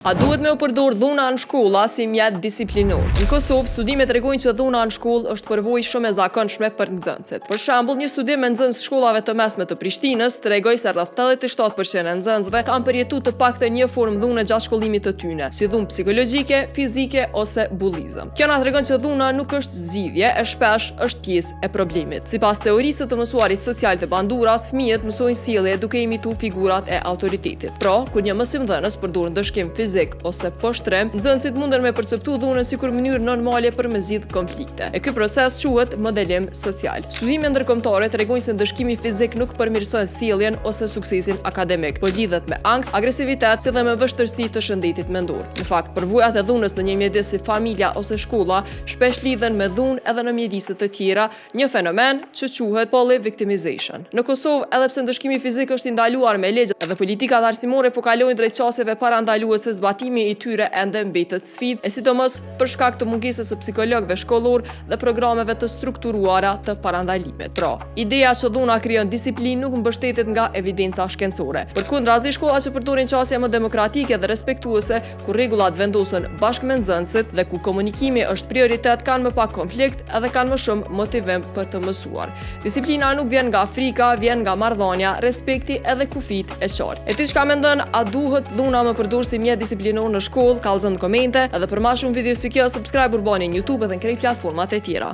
A duhet me u përdor dhuna në shkolla si mjet disiplinor? Në Kosovë, studimet tregojnë që dhuna në shkollë është përvojë shumë e zakonshme për nxënësit. Për shembull, një studim me nxënës shkollave të mesme të Prishtinës tregoi se rreth 87% e nxënësve kanë përjetuar të paktën një formë dhune gjatë shkollimit të tyre, si dhunë psikologjike, fizike ose bullizëm. Kjo na tregon që dhuna nuk është zgjidhje, e shpesh është pjesë e problemit. Sipas teorisë të mësuarit social të Banduras, fëmijët mësojnë sjellje duke imituar figurat e autoritetit. Pra, kur një mësimdhënës përdor ndëshkim fizik ose poshtrim, nxënësit munden me perceptu dhunën sikur mënyrë normale për me zgjidh konflikte. E ky proces quhet modelim social. Studime ndërkombëtare tregojnë se ndëshkimi fizik nuk përmirëson sjelljen ose suksesin akademik, por lidhet me ankth, agresivitet, si dhe me vështirësi të shëndetit mendor. Në fakt, përvojat e dhunës në një mjedis si familja ose shkolla shpesh lidhen me dhunë edhe në mjedise të tjera, një fenomen që quhet polyvictimization. Në Kosovë, edhe pse ndëshkimi fizik është i ndaluar me ligj, edhe politikat arsimore po kalojnë drejt çësjeve parandaluese, zbatimi i tyre ende mbetet sfidë, e sidomos për shkak të mungesës së psikologëve shkollor dhe programeve të strukturuara të parandalimit. Pra, ideja që dhuna krijon disiplinë nuk mbështetet nga evidenca shkencore. Përkundrazi, shkolla që përdorin çësje më demokratike dhe respektuese, ku rregullat vendosen bashkë me nxënësit dhe ku komunikimi është prioritet, kanë më pak konflikt edhe kanë më shumë motivim për të mësuar. Disiplina nuk vjen nga frika, vjen nga marrëdhënia, respekti edhe kufit e qartë. E ti çka mendon, a duhet dhuna më përdor si mjet disiplinor në shkollë? Kallëzoni në komente, edhe për më shumë video si kjo, subscribe urbani në YouTube edhe në krejt platformat e tjera.